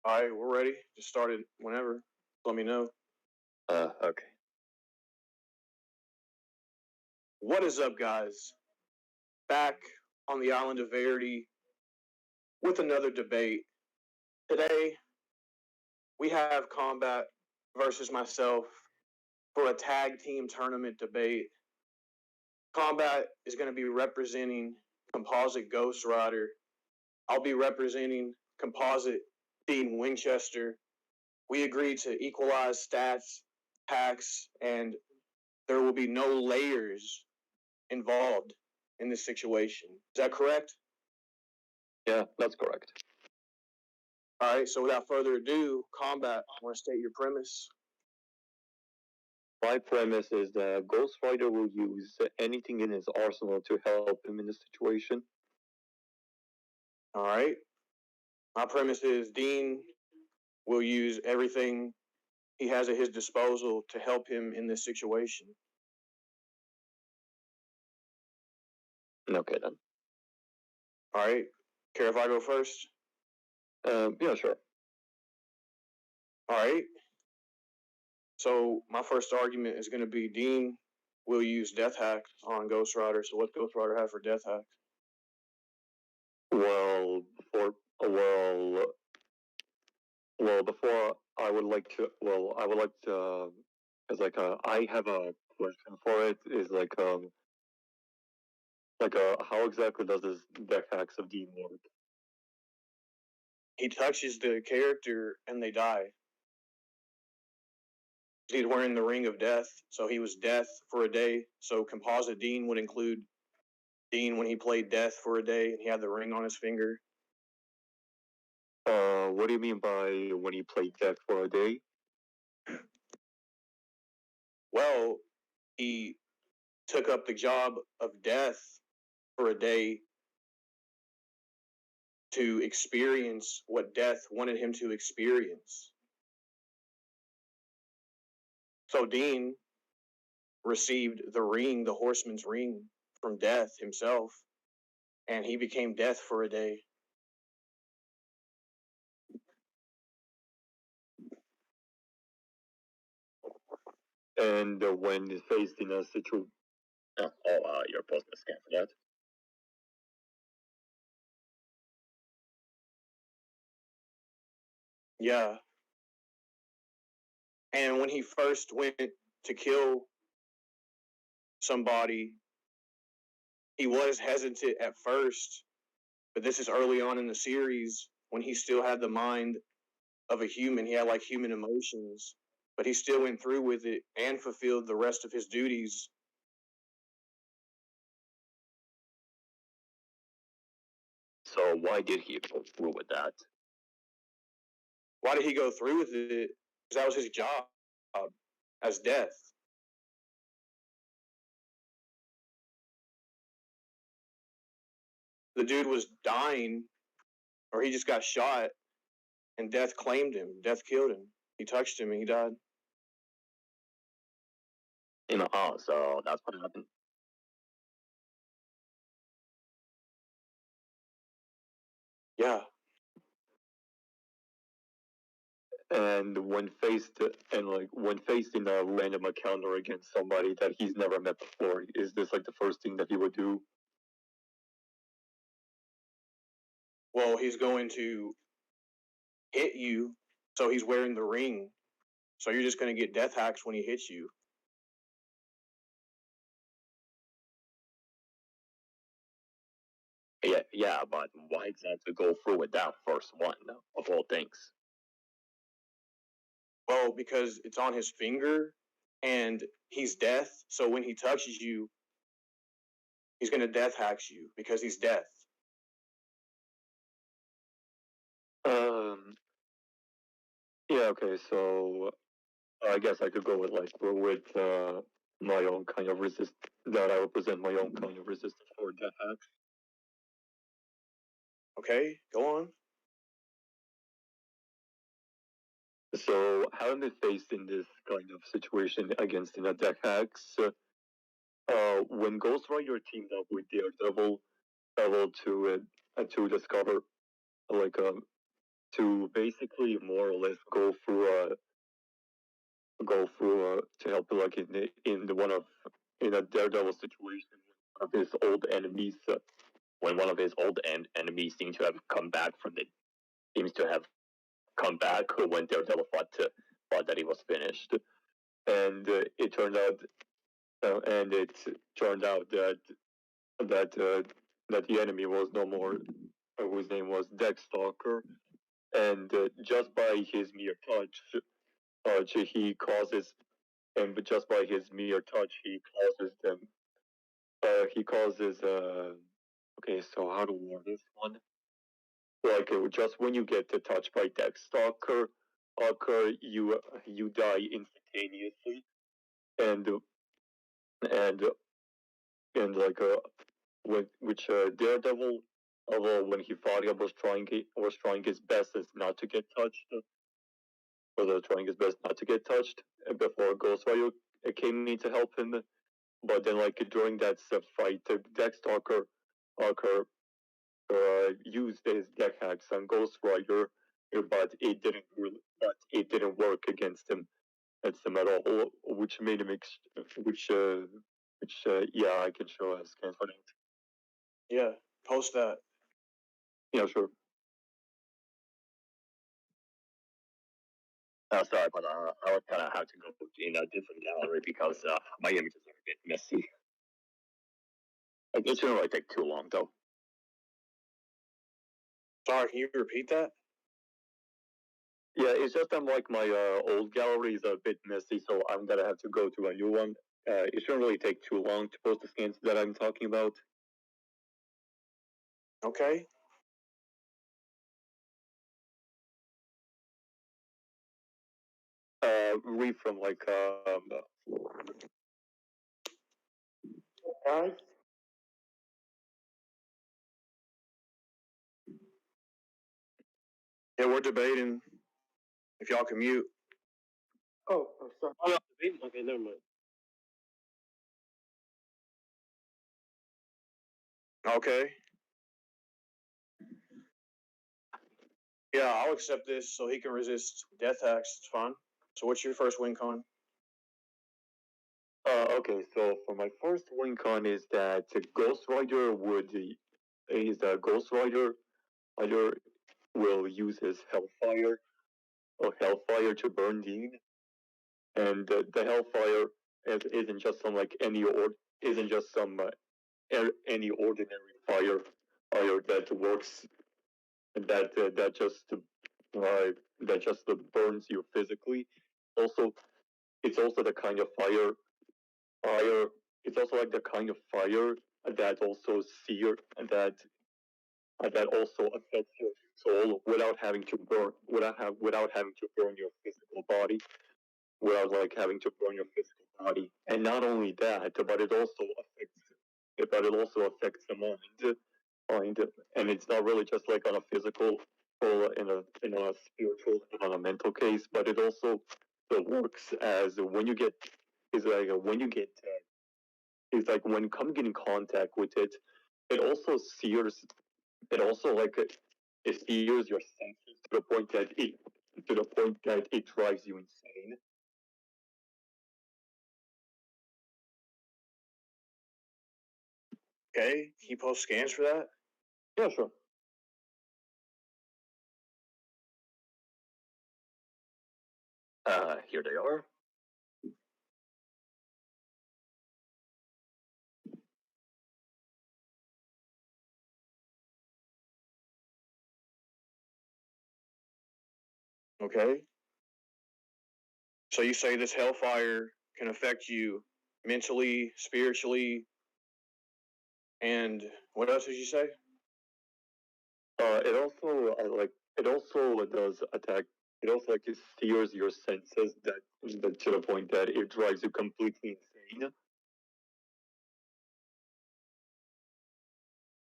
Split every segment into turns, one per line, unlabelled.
All right, we're ready. Just start it whenever. Let me know.
Okay.
What is up, guys? Back on the island of Verity with another debate. Today, we have Combat versus myself for a tag team tournament debate. Combat is going to be representing Composite Ghost Rider. I'll be representing Composite Dean Winchester. We agreed to equalize stats, packs, and there will be no layers involved in this situation. Is that correct?
Yeah, that's correct.
All right, so without further ado, Combat, want to state your premise?
My premise is that Ghost Rider will use anything in his arsenal to help him in this situation.
All right. My premise is Dean will use everything he has at his disposal to help him in this situation.
Okay then.
All right. Care if I go first?
Yeah, sure.
All right. So my first argument is going to be Dean will use Death Hack on Ghost Rider. So what's Ghost Rider have for Death Hack?
Well, before I would like to, as I have a question for it. Is how exactly does this deck hacks of Dean work?
He touches the character and they die. He's wearing the Ring of Death, so he was Death for a day. So Composite Dean would include Dean when he played Death for a day and he had the ring on his finger.
What do you mean by when he played Death for a day?
Well, he took up the job of Death for a day to experience what Death wanted him to experience. So Dean received the ring, the Horseman's ring, from Death himself, and he became Death for a day.
And when faced in a situation, you're posting a scan for that.
Yeah. And when he first went to kill somebody, he was hesitant at first, but this is early on in the series when he still had the mind of a human. He had like human emotions, but he still went through with it and fulfilled the rest of his duties.
So why did he go through with that?
Why did he go through with it? Because that was his job as Death. The dude was dying, or he just got shot, and Death claimed him. Death killed him. He touched him, and he died.
So that's what happened.
Yeah.
And when faced in a random encounter against somebody that he's never met before, is this like the first thing that he would do?
Well, he's going to hit you, so he's wearing the ring. So you're just going to get death hacks when he hits you.
Yeah, but why exactly go through with that first one of all things?
Well, because it's on his finger, and he's Death. So when he touches you, he's going to death hacks you because he's Death.
Yeah. Okay. So I guess I could go with my own kind of resist that I represent my own kind of resistance for death hacks.
Okay, go on.
So having been faced in this kind of situation against in a deck hacks, when Ghost Rider teamed up with Daredevil, able to discover like to basically more or less to help like in a daredevil situation one of his old enemies when one of his enemies seems to have come back when Daredevil thought that he was finished, and it turned out that that the enemy was no more, whose name was Deathstalker, and just by his mere he causes, and just by his mere touch, he causes them. He causes. Okay, so how to word this one? Like just when you get touched by Deathstalker, you die instantaneously, and and and like when which Daredevil, although when he fought him was trying his best as not to get touched, was trying his best not to get touched before Ghost Rider came in to help him. But then like during that fight, Deathstalker Stalker used his deck hacks on Ghost Rider, but it didn't work against him at all, which made him yeah, I can show as scans for that.
Yeah, post that.
Yeah, sure. Sorry, but I would kind of have to go in a different gallery because my images are a bit messy. Like, it shouldn't really take too long, though.
Sorry, can you repeat that?
Yeah, it's just that like my old gallery is a bit messy, so I'm gonna have to go to a new one. It shouldn't really take too long to post the scans that I'm talking about.
Okay.
Read from like
Guys. Yeah, we're debating if y'all can mute.
Oh, I'm sorry. Oh, no, debating. Okay, never mind.
Okay. Yeah, I'll accept this so he can resist death hacks. It's fine. So what's your first win con?
Okay, so for my first win con is that Ghost Rider Rider will use his Hellfire to burn Dean, and the Hellfire isn't just some like isn't just some any ordinary fire that works that just burns you physically. Also, it's also the kind of fire. It's also like the kind of fire that also that also affects your soul without having to burn your physical body, without like having to burn your physical body. And not only that, but it also affects the mind, and it's not really just like on a physical or in a spiritual and on a mental case, but it also works as when you get is like when you get it's like when you come get in contact with it, it also sears it also like it sears your senses to the point that it drives you insane.
Okay. Can you post scans for that?
Yeah, sure. Here they are.
Okay. So you say this hellfire can affect you mentally, spiritually, and what else did you say?
It also it also does attack. It also like it steers your senses that to the point that it drives you completely insane.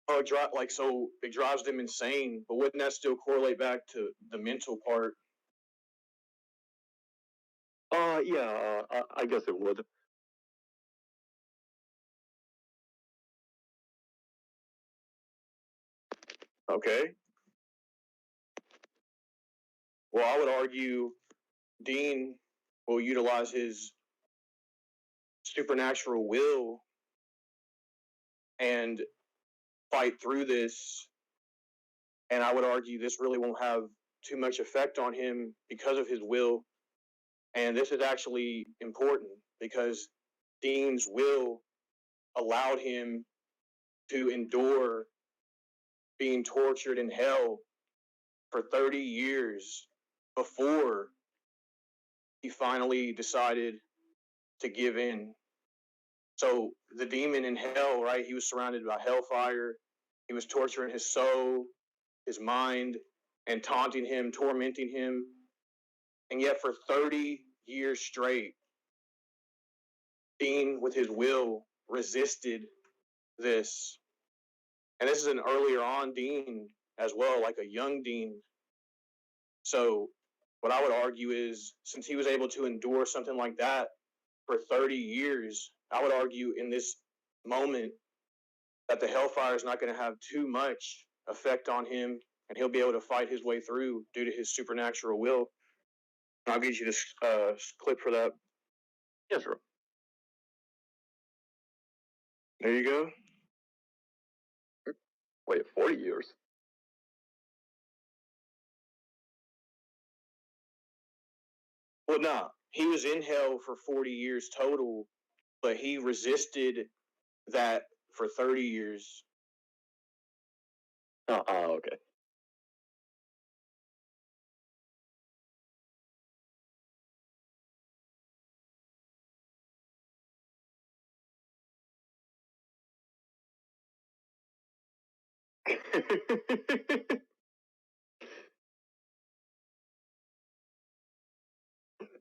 Oh, it drives them insane. But wouldn't that still correlate back to the mental part?
Yeah, I guess it would.
Okay. Well, I would argue Dean will utilize his supernatural will and fight through this. And I would argue this really won't have too much effect on him because of his will. And this is actually important because Dean's will allowed him to endure being tortured in hell for 30 years before he finally decided to give in. So the demon in hell, right? He was surrounded by hellfire. He was torturing his soul, his mind, and taunting him, tormenting him. And yet for 30 years straight, Dean, with his will, resisted this. And this is an earlier on Dean as well, like a young Dean. So what I would argue is, since he was able to endure something like that for 30 years, I would argue in this moment that the hellfire is not going to have too much effect on him, and he'll be able to fight his way through due to his supernatural will. I'll get you this clip for that.
Yeah, sure.
There you go.
Wait, 40 years?
Well, nah, he was in hell for 40 years total, but he resisted that for 30 years.
Okay.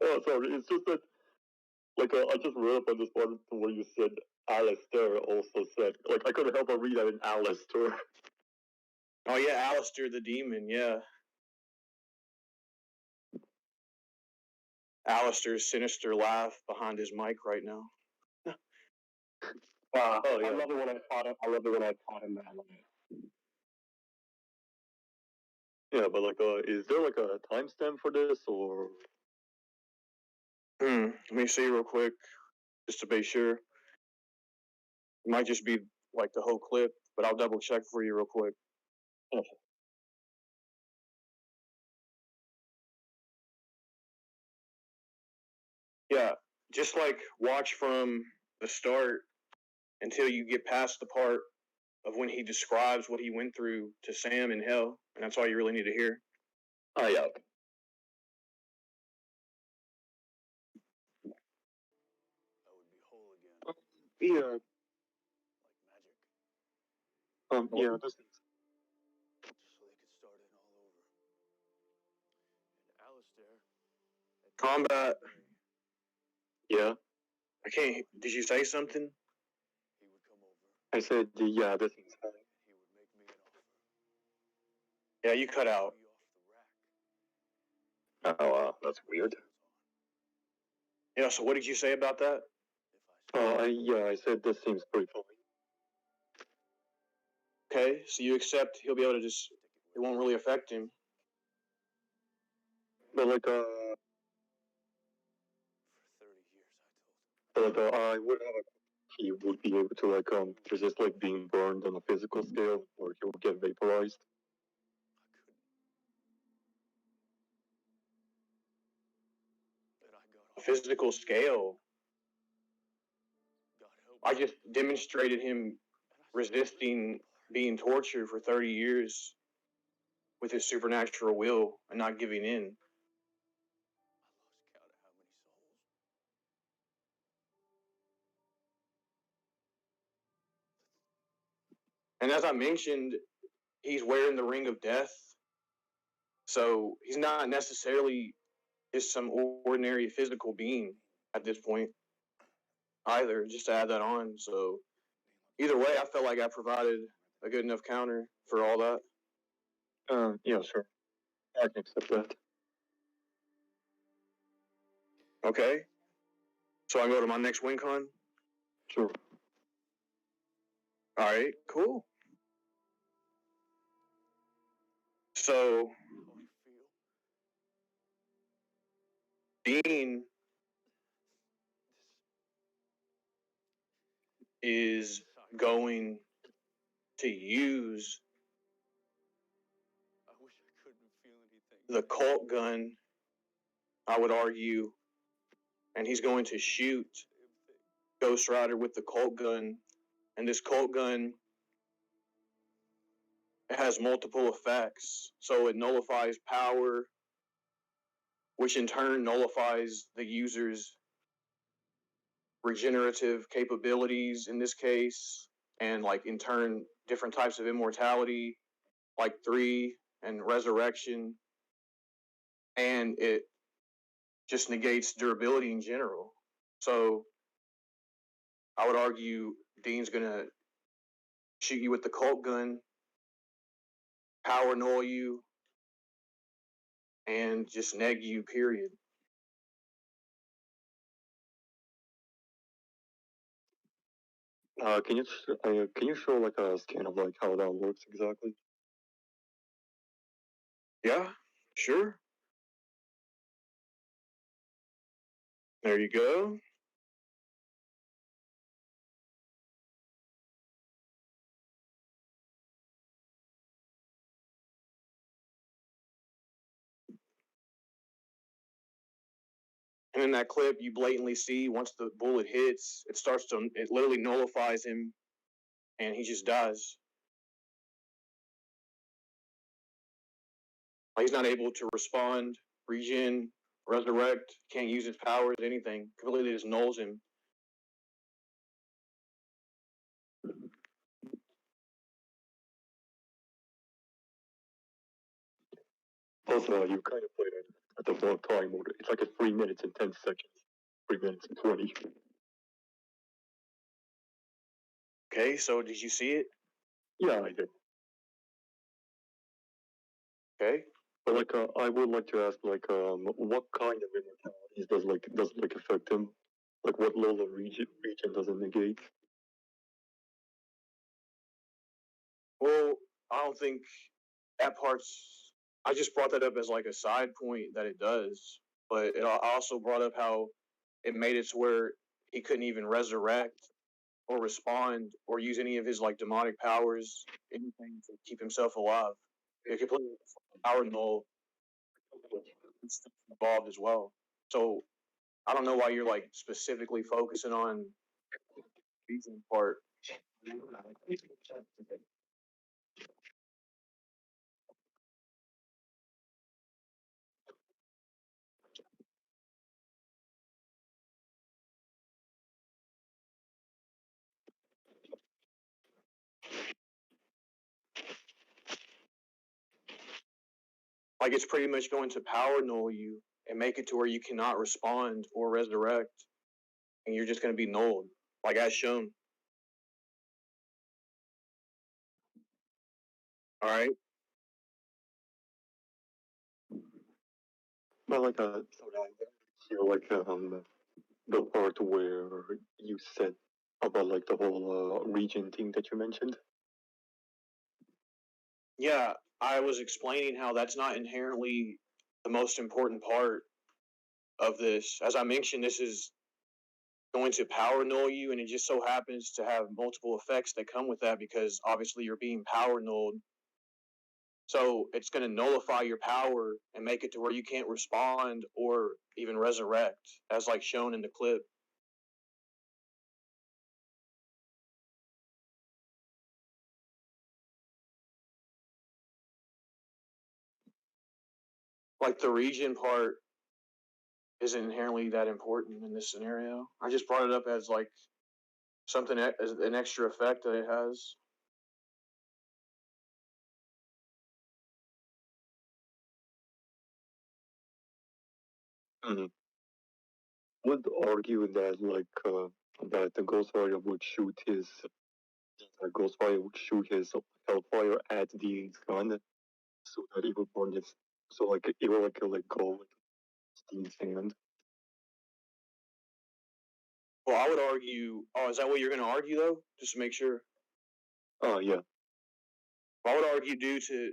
Oh, sorry. It's just that, like, I just read up on this part where you said Alistair also said. Like, I couldn't help but read that in Alistair.
Oh, yeah, Alistair the demon, yeah. Alistair's sinister laugh behind his mic right now.
Oh, yeah.
I love it when I caught him. I love it when I caught him that way.
Yeah, but like, is there like a timestamp for this, or?
Let me see real quick, just to be sure. It might just be like the whole clip, but I'll double check for you real quick.
Okay.
Yeah, just like watch from the start until you get past the part of when he describes what he went through to Sam in hell, and that's all you really need to hear.
Oh, yeah.
I would be whole again.
Yeah.
Like magic.
Yeah, this thing's.
Just so they could start it all over. And Alistair.
Combat.
Yeah.
I can't. Did you say something?
He would come over.
I said, yeah, this thing's fine.
And he would make me an offer.
Yeah, you cut out.
Me off the rack.
Oh, that's weird.
Yeah, so what did you say about that?
Yeah, I said this seems pretty fine.
Okay, so you accept he'll be able to just, it won't really affect him.
But like,
For 30 years, I told him.
but I would have he would be able to like resist like being burned on a physical scale, or he would get vaporized.
I couldn't. Then I got
A physical scale.
God help
I
me.
just demonstrated him resisting being tortured for 30 years with his supernatural will and not giving in.
I lost count of how many souls.
And as I mentioned, he's wearing the ring of death. So he's not necessarily just some ordinary physical being at this point either, just to add that on. So either way, I felt like I provided a good enough counter for all that.
Yeah, sure. I can accept that.
Okay. So I go to my next WinCon?
Sure.
All right, cool. So
How I feel.
Dean is going to use
I wish I couldn't feel anything.
the Colt gun, I would argue, and he's going to shoot Ghost Rider with the Colt gun. And this Colt gun, it has multiple effects. So it nullifies power, which in turn nullifies the user's regenerative capabilities in this case, and like in turn different types of immortality, like 3 and resurrection, and it just negates durability in general. So I would argue Dean's gonna shoot you with the Colt gun, power null you, and just neg you, period.
Can you show like a scan of like how that works exactly?
Yeah, sure. There you go. And in that clip, you blatantly see once the bullet hits, it literally nullifies him, and he just dies. He's not able to respond, regen, resurrect, can't use his powers, anything. Completely just nulls him.
Also, you kind of played it at the full time mode. It's like a 3 minutes and 10 seconds. 3 minutes and 20.
Okay, so did you see it?
Yeah, I did.
Okay.
But like, I would like to ask, like, what kind of immortalities does affect him? Like, what Lola region does it negate?
Well, I don't think that part's. I just brought that up as like a side point that it does, but I also brought up how it made it to where he couldn't even resurrect or respond or use any of his like demonic powers, anything to keep himself alive. It completely power null involved as well. So I don't know why you're like specifically focusing on the part. Like it's pretty much going to power null you and make it to where you cannot respond or resurrect, and you're just going to be nulled, like as shown. All right.
But like, so I hear like the part where you said about like the whole region thing that you mentioned.
Yeah, I was explaining how that's not inherently the most important part of this. As I mentioned, this is going to power null you, and it just so happens to have multiple effects that come with that because obviously you're being power nulled. So it's going to nullify your power and make it to where you can't respond or even resurrect, as like shown in the clip. Like the region part isn't inherently that important in this scenario. I just brought it up as like something as an extra effect that it has.
Mm-hmm. Would argue that that the Ghost Rider would shoot his Hellfire at the gun, so that it would burn his, so like it will like let go with Steve's hand.
Well, I would argue. Oh, is that what you're going to argue though? Just to make sure.
Oh yeah.
I would argue due to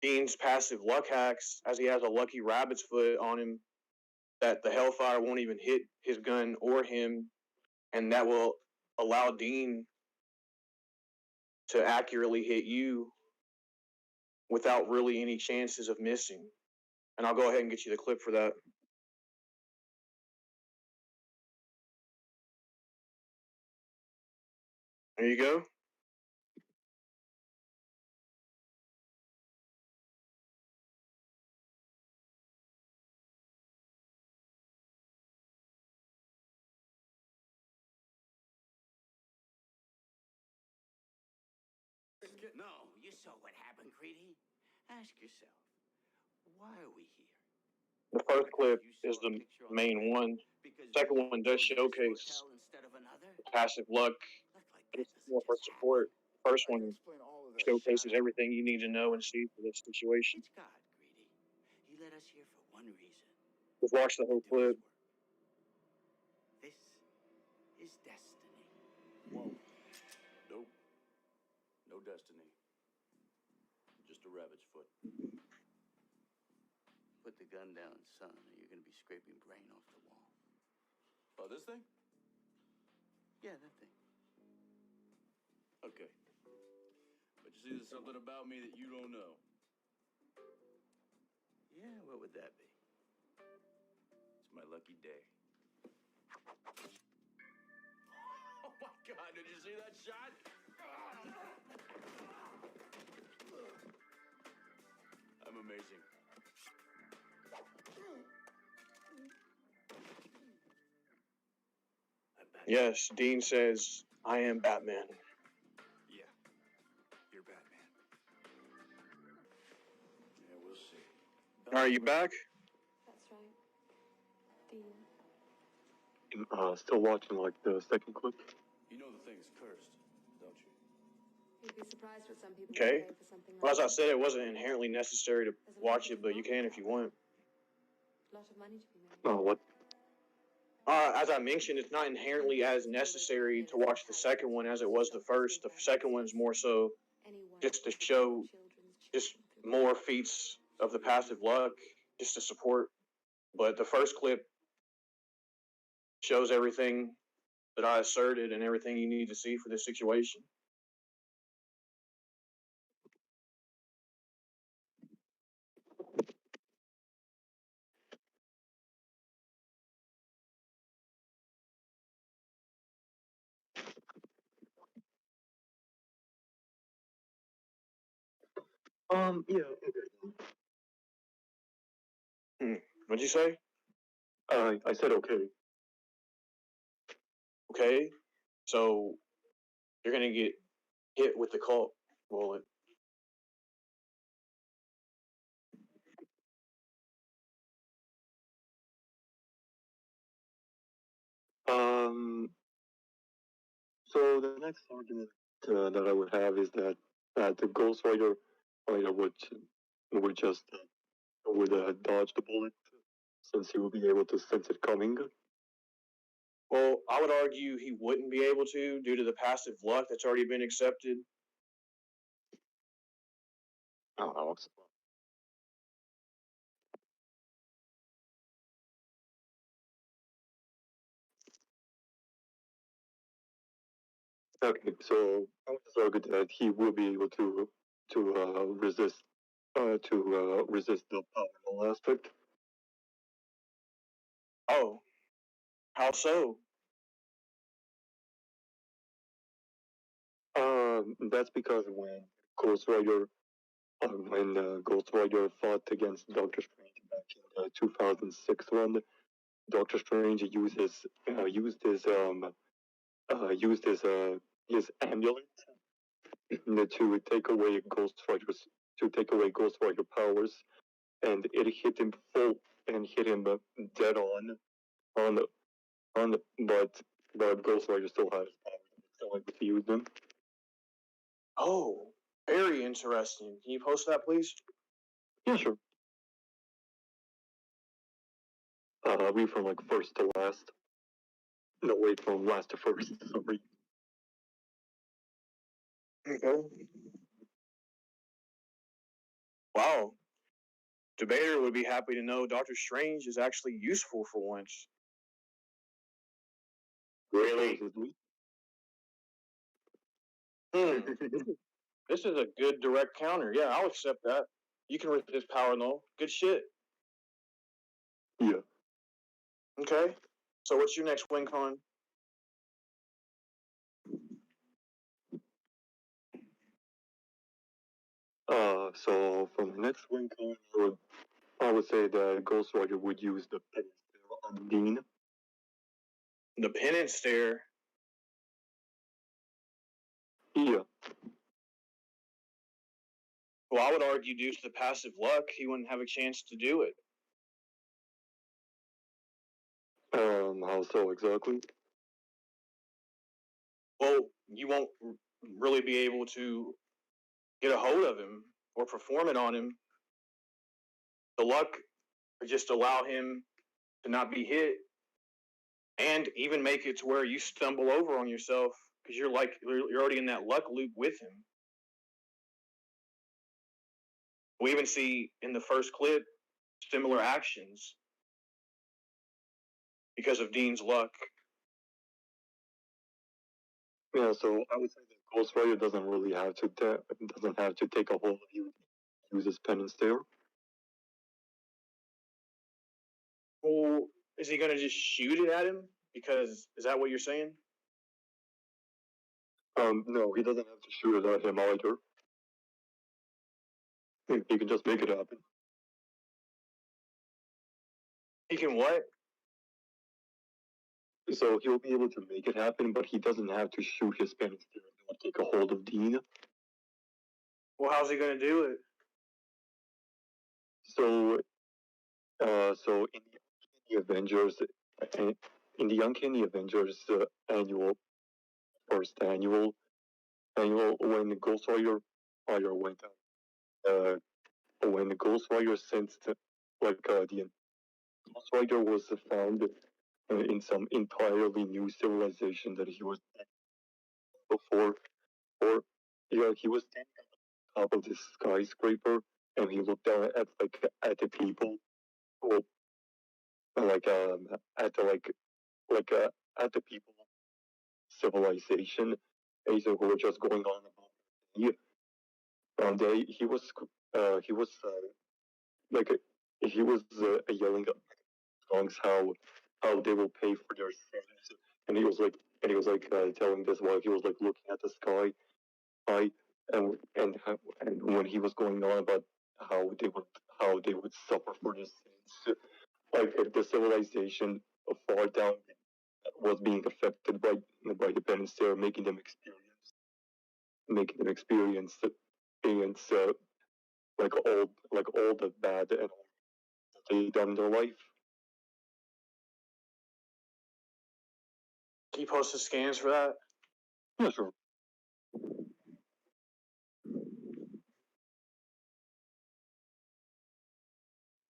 Dean's passive luck hacks, as he has a lucky rabbit's foot on him, that the Hellfire won't even hit his gun or him, and that will allow Dean to accurately hit you without really any chances of missing. And I'll go ahead and get you the clip for that. There you go.
No, you saw what happened, Creedy. Ask yourself, why are we here?
The first clip is the main one. The second one does showcase passive luck. It's more for support. The first one showcases everything you need to know and see for this situation.
It's God, Greedy. He led us here for one reason.
Just watch the whole clip.
This is destiny.
Whoa. Nope. No destiny. Just a rabbit's foot.
Put the gun down, son, or you're gonna be scraping brain off the wall.
Oh, this thing?
Yeah, that thing.
Okay. But you see, there's something about me that you don't know.
Yeah, what would that be?
It's my lucky day. Oh my God, did you see that shot? I'm amazing.
Yes, Dean says, I am Batman.
Yeah, you're Batman. Yeah, we'll see.
Are you back?
That's right. Dean.
I'm still watching like the second clip.
You know the thing's cursed, don't you?
You'd be surprised what some people
Okay.
pay for something like
Well, as I
that.
said, it wasn't inherently necessary to watch it, but you can if you want.
A lot of money to be made.
Oh, what?
As I mentioned, it's not inherently as necessary to watch the second one as it was the first. The second one's more so just to show just more feats of the passive luck, just to support. But the first clip shows everything that I asserted and everything you need to see for this situation.
Yeah, okay.
What'd you say?
I said okay.
Okay, so you're gonna get hit with the cult bullet.
So the next argument that I would have is that the Ghost Rider would just dodge the bullet since he would be able to sense it coming.
Well, I would argue he wouldn't be able to due to the passive luck that's already been accepted.
I don't know. Okay, so I would just argue that he will be able to resist resist the powerful aspect.
Oh, how so?
That's because when Ghost Rider fought against Doctor Strange back in the 2006 one, Doctor Strange used his amulet to take away Ghost Rider powers, and it hit him dead on but Ghost Rider still had his powers, still able to use them.
Oh, very interesting. Can you post that, please?
Yeah, sure. Read from like first to last. No, wait, from last to first. Sorry.
Okay. Wow. Debater would be happy to know Doctor Strange is actually useful for once.
Really?
This is a good direct counter. Yeah, I'll accept that. You can resist his power, though. Good shit.
Yeah.
Okay. So what's your next win con?
So for the next win con, I would say that Ghost Rider would use the penance on Dean.
The penance stare.
Yeah.
Well, I would argue due to the passive luck, he wouldn't have a chance to do it.
How so exactly?
Well, you won't really be able to get a hold of him or perform it on him. The luck would just allow him to not be hit and even make it to where you stumble over on yourself because you're already in that luck loop with him. We even see in the first clip similar actions because of Dean's luck.
Yeah, so I would say that Ghost Rider doesn't really have to take a hold of you. Use his penance there.
Well, is he going to just shoot it at him? Because is that what you're saying?
No, he doesn't have to shoot it at him either. He can just make it happen.
He can what?
So he'll be able to make it happen, but he doesn't have to shoot his penance there and take a hold of Dean.
Well, how's he going to do it?
So, so in the Avengers, in the Uncanny Avengers first annual, when the Ghost Rider went out, when the Ghost Rider sensed the Ghost Rider was found in some entirely new civilization that he was before, or yeah, he was standing on top of this skyscraper and he looked down at the people, well, like at the at the people civilization, who were just going on about he he was like he was yelling songs how they will pay for their sins, and he was like telling this while he was like looking at the sky, I and when he was going on about how they would suffer for their sins, like the civilization far down was being affected by the penance there, making them experience like all the bad and all that they done in their life.
Can you post the scans for that?
Yeah, sure.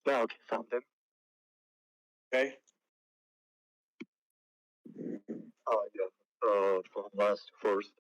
Yeah, okay, found them.
Okay.
Yeah. From last first.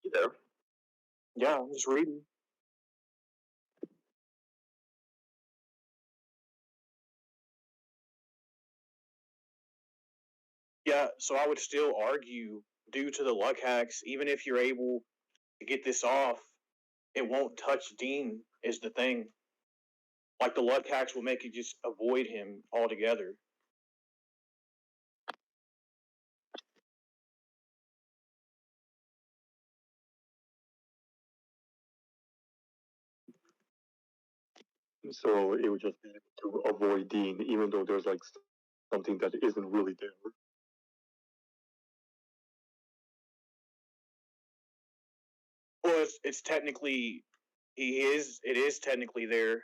You there?
Yeah, I'm just reading. Yeah, so I would still argue, due to the luck hacks, even if you're able to get this off, it won't touch Dean, is the thing. Like the luck hacks will make you just avoid him altogether.
So it would just be to avoid Dean, even though there's like something that isn't really there.
Well, it's technically it is technically there.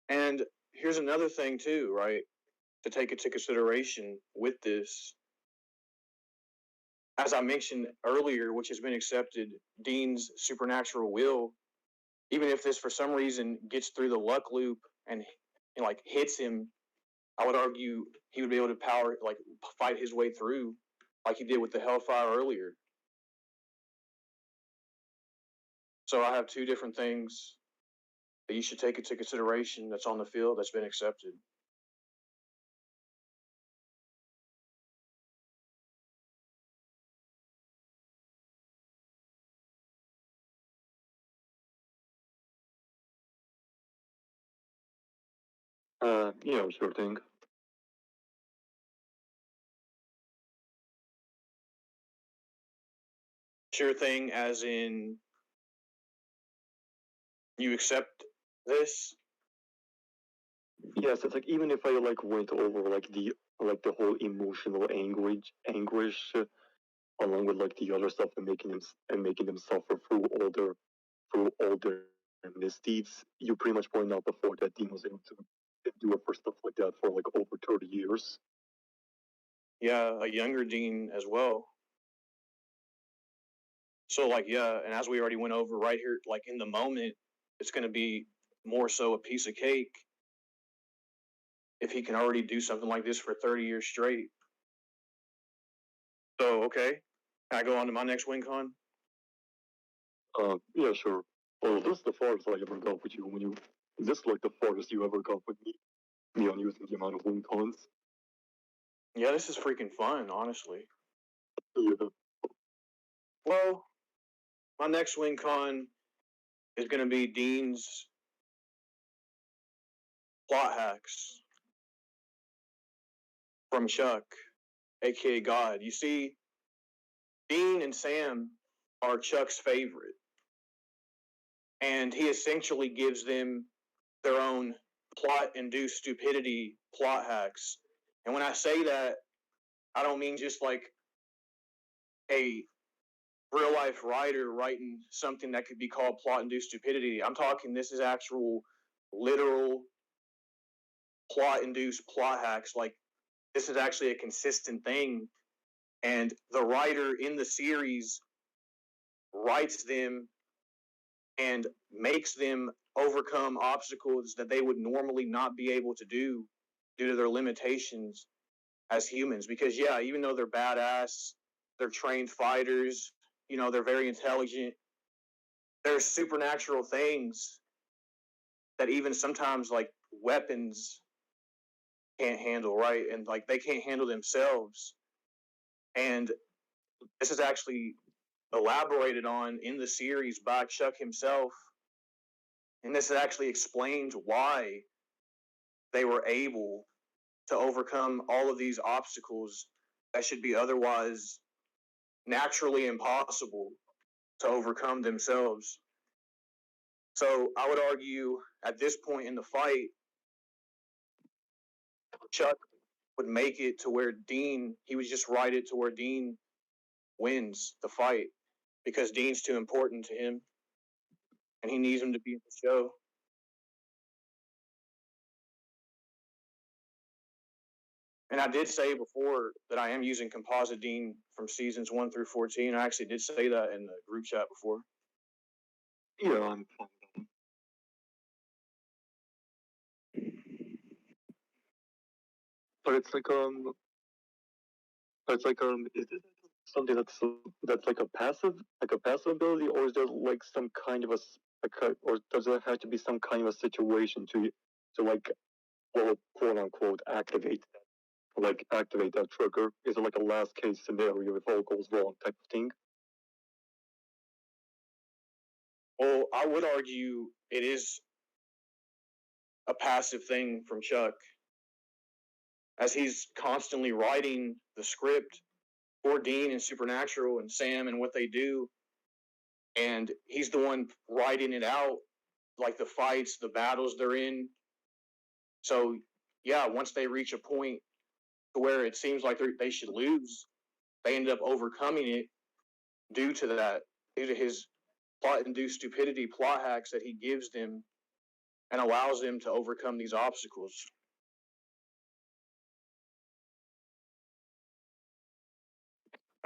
And here's another thing too, right? To take into consideration with this, as I mentioned earlier, which has been accepted, Dean's supernatural will, even if this for some reason gets through the luck loop and like hits him, I would argue he would be able to fight his way through like he did with the Hellfire earlier. So I have two different things that you should take into consideration that's on the field that's been accepted.
Sure thing.
Sure thing, as in you accept this.
Yes, it's like even if I like went over like the whole emotional anguish along with like the other stuff and making them suffer through all their misdeeds. You pretty much pointed out before that Dean was able to do it for stuff like that for like over 30 years.
Yeah, a younger Dean as well. So like yeah, and as we already went over right here, like in the moment, it's going to be more so a piece of cake if he can already do something like this for 30 years straight. So okay, can I go on to my next win con?
Yeah, sure. Well, this is the farthest I ever got with you. This is like the farthest you ever got with me on using the amount of win cons.
Yeah, this is freaking fun, honestly.
Yeah.
Well, my next win con is going to be Dean's plot hacks from Chuck, aka God. You see, Dean and Sam are Chuck's favorite, and he essentially gives them their own plot-induced stupidity plot hacks. And when I say that, I don't mean just like a real life writer writing something that could be called plot-induced stupidity. I'm talking this is actual, literal plot-induced plot hacks. Like this is actually a consistent thing, and the writer in the series writes them and makes them overcome obstacles that they would normally not be able to do due to their limitations as humans. Because yeah, even though they're badass, they're trained fighters, they're very intelligent, there's supernatural things that even sometimes like weapons can't handle, right? And like they can't handle themselves. And this is actually elaborated on in the series by Chuck himself. And this actually explains why they were able to overcome all of these obstacles that should be otherwise naturally impossible to overcome themselves. So I would argue at this point in the fight, Chuck would make it to where he would just write it to where Dean wins the fight because Dean's too important to him and he needs him to be in the show. And I did say before that I am using Composite Dean from seasons 1 through 14. I actually did say that in the group chat before.
Yeah, I'm fine. But is it something that's like a passive ability, or is there like some kind of or does there have to be some kind of a situation to like, well, quote unquote, activate that trigger? Is it like a last case scenario if all goes wrong type of thing?
Well, I would argue it is a passive thing from Chuck as he's constantly writing the script for Dean and Supernatural and Sam and what they do, and he's the one writing it out, like the fights, the battles they're in. So yeah, once they reach a point to where it seems like they should lose, they end up overcoming it due to that, due to his plot-induced stupidity, plot hacks that he gives them, and allows them to overcome these obstacles.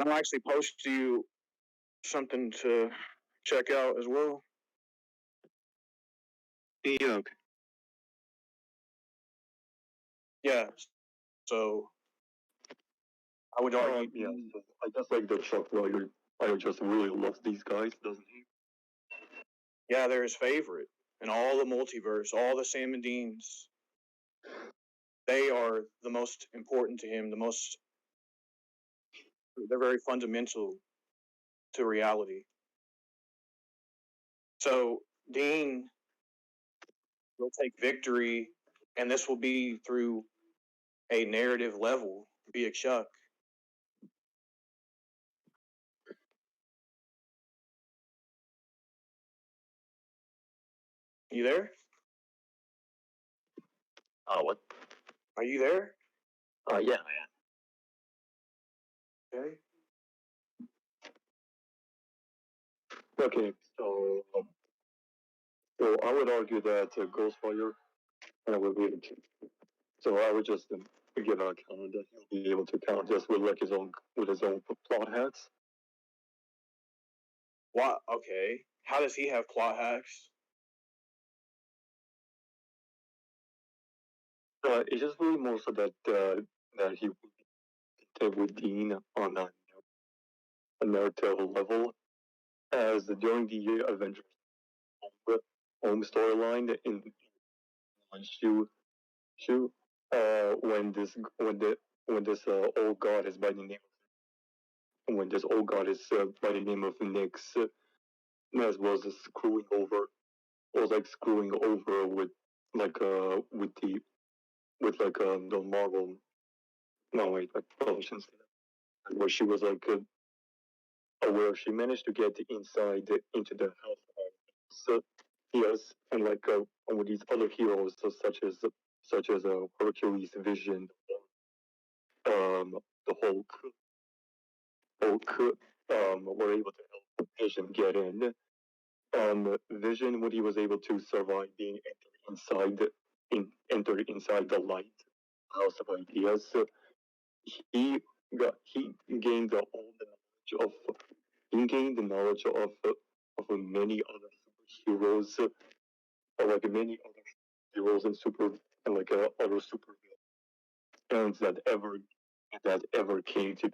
I'll actually post to you something to check out as well.
Yeah.
Yeah. So I would argue.
Yeah. So I guess like the Chuck Ryder just really loves these guys, doesn't he?
Yeah, they're his favorite in all the multiverse, all the Sam and Deans. They are the most important to him. They're very fundamental to reality. So Dean will take victory, and this will be through a narrative level via Chuck. You there?
What?
Are you there?
Yeah,
Okay.
Okay, so I would argue that Ghostfire would be so I would just give a counter that he'll be able to counter this with like his own plot hacks.
What? Okay. How does he have plot hacks?
It's just really more so that that he would with Dean on a narrative level, as during the Avengers home storyline in Shoe Shoe, when this old god is by the name by the name of Nyx, Nez was screwing over with the Marvel, no wait, like Provisions, where she was where she managed to get inside into the house. So yes, and with these other heroes, so such as Hercules, Vision, the Hulk, were able to help Vision get in. Vision, when he was able to survive being entered inside the light house of ideas, he he gained all the knowledge of he gained the knowledge of many other superheroes, like many other heroes and other super villains that ever came to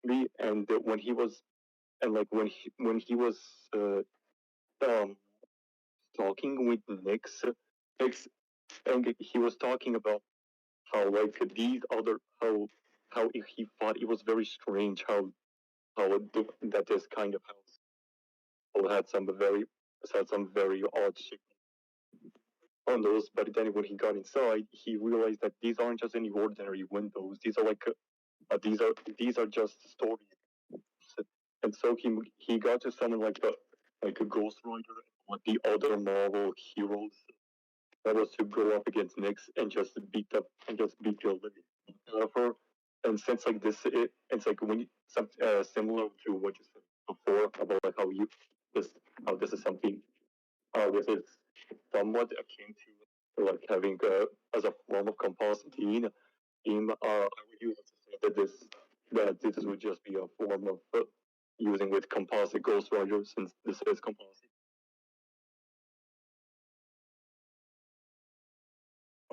be. And when he was when he was uh, um talking with Nyx, and he was talking about how these other how he thought it was very strange that this kind of house had some very odd shit on those. But then when he got inside, he realized that these aren't just any ordinary windows. These are these are just stories. And so he got to summon like a Ghost Rider and what the other Marvel heroes, that was to go up against Nyx and just beat the living out of her. And since it's like when similar to what you said before about like how this is something this is somewhat akin to like having as a form of composite team. I would use to say that this would just be a form of using with composite Ghost Rider, since this is composite.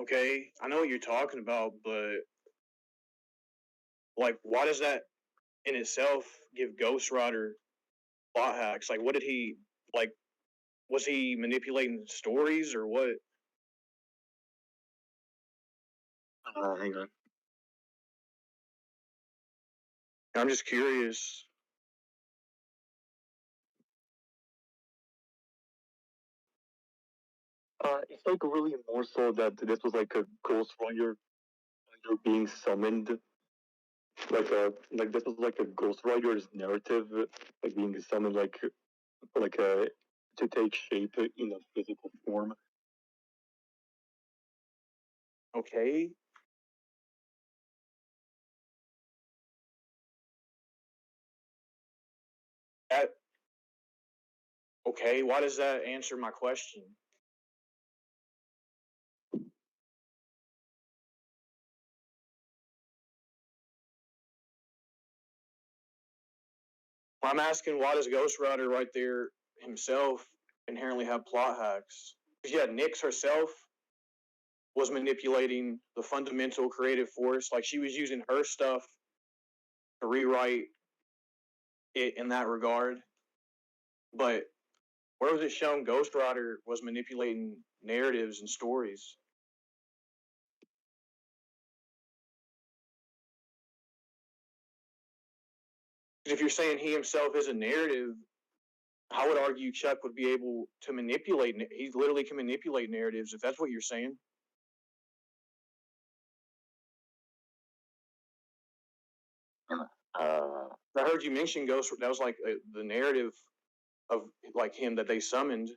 Okay, I know what you're talking about, but like, why does that in itself give Ghost Rider plot hacks? Like, what did he like? Was he manipulating stories or what?
Hang on.
I'm just curious.
It's like really more so that this was like a Ghost Rider being summoned like this is like a Ghost Rider's narrative, like being summoned like to take shape in a physical form.
Okay. That, okay, why does that answer my question? I'm asking, why does Ghost Rider right there himself inherently have plot hacks? Because yeah, Nyx herself was manipulating the fundamental creative force. Like she was using her stuff to rewrite it in that regard. But where was it shown Ghost Rider was manipulating narratives and stories? If you're saying he himself is a narrative, I would argue Chuck would be able to manipulate. He literally can manipulate narratives if that's what you're saying. I heard you mention Ghost. That was like the narrative of like him that they summoned.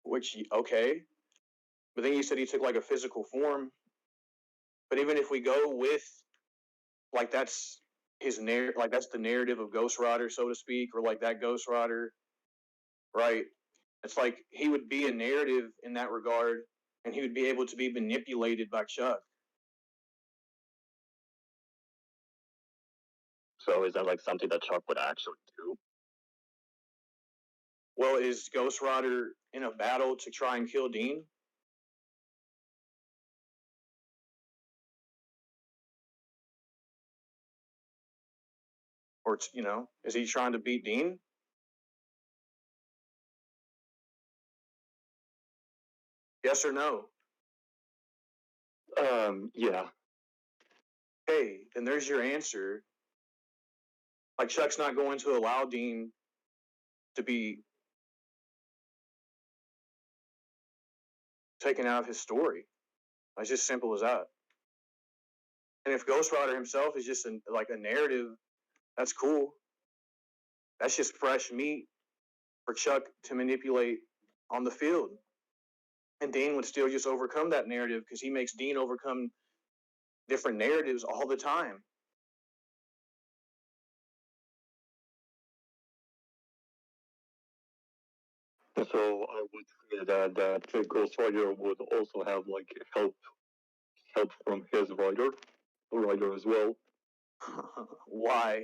Which okay, but then you said he took like a physical form. But even if we go with like that's his like that's the narrative of Ghost Rider, so to speak, or like that Ghost Rider, right? It's like he would be a narrative in that regard, and he would be able to be manipulated by Chuck.
So is that like something that Chuck would actually do?
Well, is Ghost Rider in a battle to try and kill Dean? Or, is he trying to beat Dean? Yes or no?
Yeah.
Hey, then there's your answer. Like, Chuck's not going to allow Dean to be taken out of his story. It's just simple as that. And if Ghost Rider himself is just like a narrative, that's cool. That's just fresh meat for Chuck to manipulate on the field. And Dean would still just overcome that narrative because he makes Dean overcome different narratives all the time.
So I would say that Ghost Rider would also have like help from his writer as well.
Why?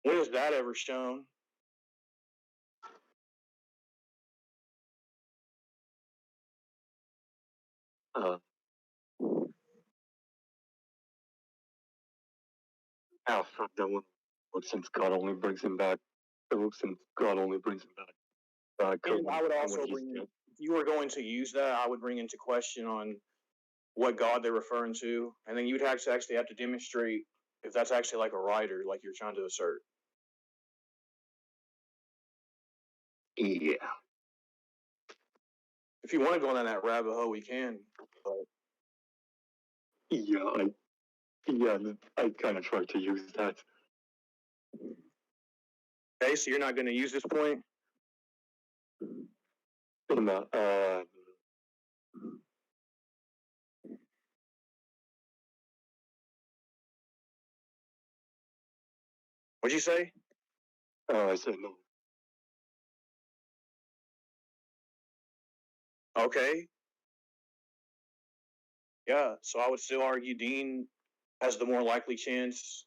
When is that ever shown?
Uh, After that one, since God only brings him back, since God only brings him back.
And I would also bring in, if you were going to use that, I would bring into question on what God they're referring to, and then you'd actually have to demonstrate if that's actually like a writer, like you're trying to assert.
Yeah.
If you want to go down that rabbit hole, we can. But
I kind of tried to use that.
okay, so you're not going to use this point.
No,
What'd you say?
I said no.
Okay. Yeah, so I would still argue Dean has the more likely chance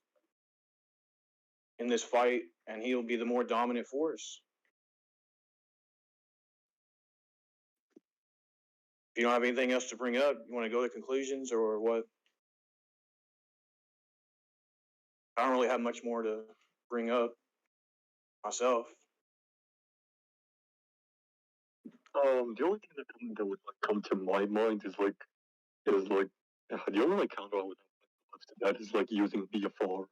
in this fight, and he'll be the more dominant force. If you don't have anything else to bring up, you want to go to conclusions or what? I don't really have much more to bring up myself.
The only thing that would like come to my mind is like the only like counter I would have left to that is like using BFR.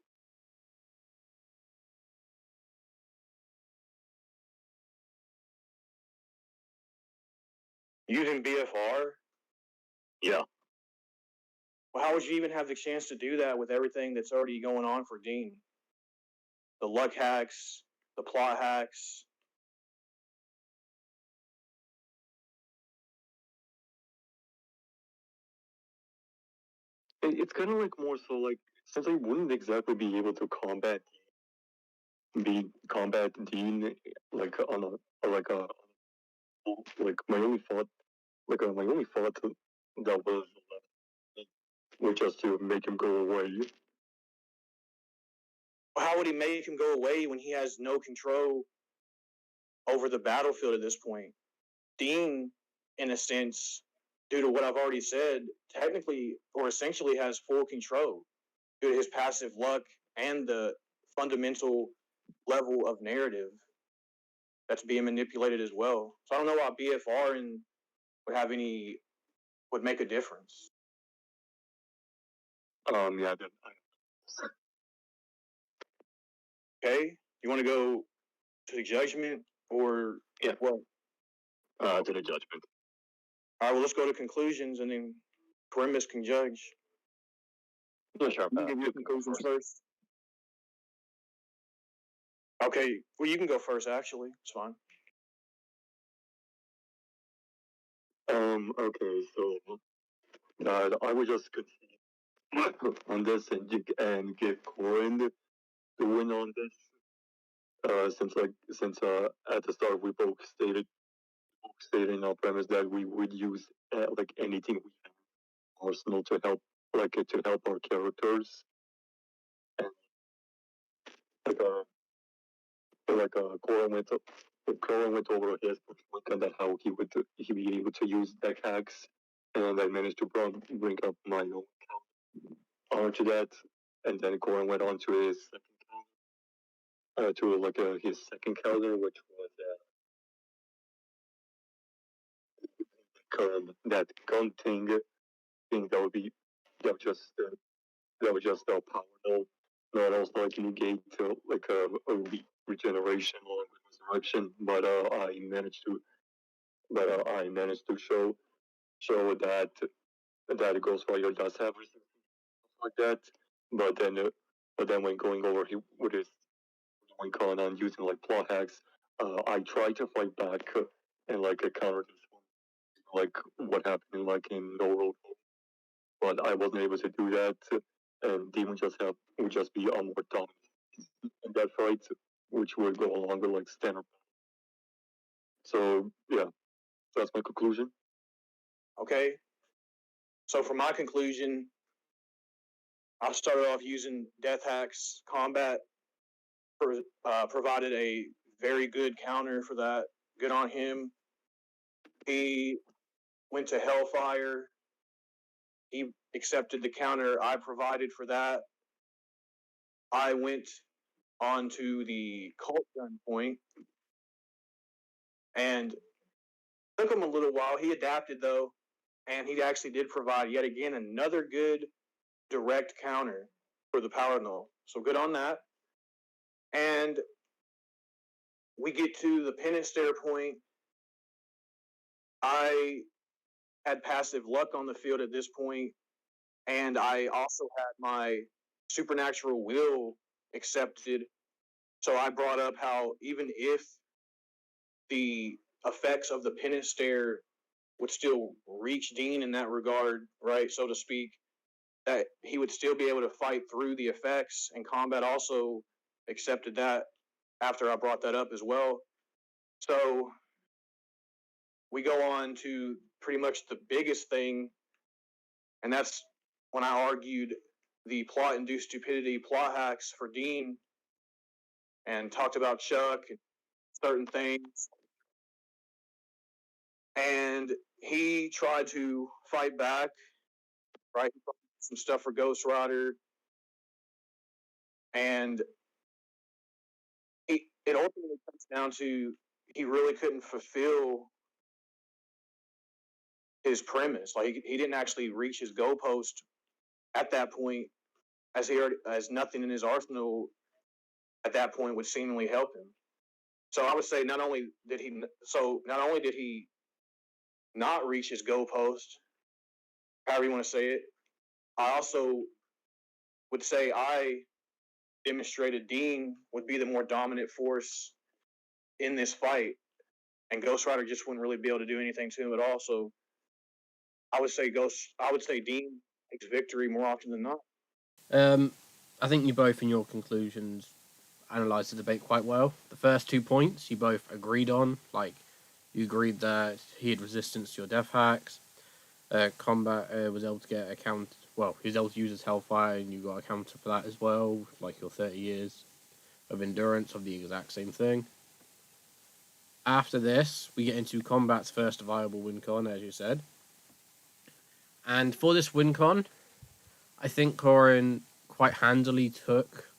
Using BFR?
Yeah.
Well, how would you even have the chance to do that with everything that's already going on for Dean? The luck hacks, the plot hacks.
It's kind of like more so like since I wouldn't exactly be able to combat Dean like on a like my only thought that was just to make him go away.
How would he make him go away when he has no control over the battlefield at this point? Dean, in a sense, due to what I've already said, technically or essentially has full control due to his passive luck and the fundamental level of narrative that's being manipulated as well. So I don't know why BFR would make a difference.
Yeah.
Okay, you want to go to the judgment or what?
To the judgment.
All right, well, let's go to conclusions and then Grimace can judge.
Yeah, sure.
You give your conclusions first. Okay, well, you can go first, actually. It's fine.
Okay, so I would just continue on this and give Corin the win on this. Since at the start we both stated in our premise that we would use like anything we have in our arsenal to help our characters. And Corin went over his point and that how he be able to use deck hacks, and I managed to bring up my own counter to that, and then Corin went on to his second counter, his second counter, which was that gun thing that would just power no, not also like negate a regeneration along with resurrection, but I managed to show that Ghost Rider does have resistance like that, but then when going over with his when going on using like plot hacks, I tried to fight back and counter this one, like what happened in No Road, but I wasn't able to do that, and Demon would just be on more dominant in that fight, which would go along with like standard. So yeah, that's my conclusion.
Okay. So for my conclusion, I started off using Death Hacks Combat. Provided a very good counter for that. Good on him. He went to Hellfire. He accepted the counter I provided for that. I went on to the Cult Gun point and took him a little while. He adapted though, and he actually did provide yet again another good direct counter for the Power Null. So good on that. And we get to the Penance Stare point. I had passive luck on the field at this point, and I also had my supernatural will accepted. So I brought up how even if the effects of the Penance Stare would still reach Dean in that regard, right, so to speak, that he would still be able to fight through the effects, and Combat also accepted that after I brought that up as well. So we go on to pretty much the biggest thing, and that's when I argued the plot-induced stupidity plot hacks for Dean and talked about Chuck and certain things. And he tried to fight back, right? Some stuff for Ghost Rider. And it ultimately comes down to he really couldn't fulfill his premise. Like he didn't actually reach his goalpost at that point, as nothing in his arsenal at that point would seemingly help him. So I would say not only did he not reach his goalpost, however you want to say it. I also would say I demonstrated Dean would be the more dominant force in this fight, and Ghost Rider just wouldn't really be able to do anything to him at all. So I would say Dean takes victory more often than not.
I think you both, in your conclusions, analysed the debate quite well. The first 2 points you both agreed on. Like, you agreed that he had resistance to your death hacks. Combat was able to get a count. Well, he was able to use his Hellfire, and you got a counter for that as well. Like your 30 years of endurance of the exact same thing. After this, we get into Combat's first viable win con, as you said. And for this win con, I think Corin quite handily took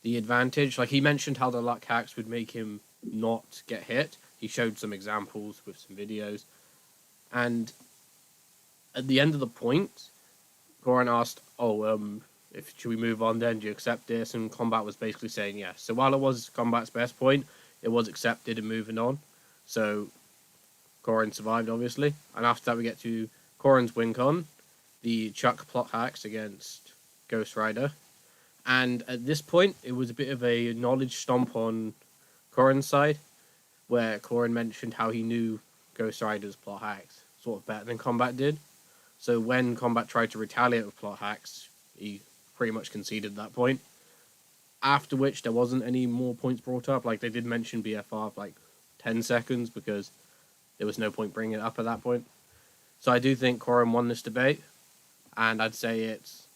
the advantage. Like, he mentioned how the luck hacks would make him not get hit. He showed some examples with some videos. And at the end of the point, Corin asked, should we move on then? Do you accept this? And Combat was basically saying yes. So while it was Combat's best point, it was accepted and moving on. So Corin survived, obviously. And after that, we get to Corin's win con, the Chuck plot hacks against Ghost Rider. And at this point, it was a bit of a knowledge stomp on Corin's side, where Corin mentioned how he knew Ghost Rider's plot hacks sort of better than Combat did. So when Combat tried to retaliate with plot hacks, he pretty much conceded that point. After which, there wasn't any more points brought up. Like, they did mention BFR for like 10 seconds because there was no point bringing it up at that point. So I do think Corin won this debate, and I'd say it's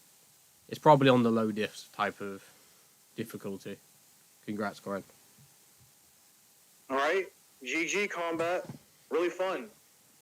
probably on the low diffs type of difficulty. Congrats, Corin.
All right, GG Combat, really fun.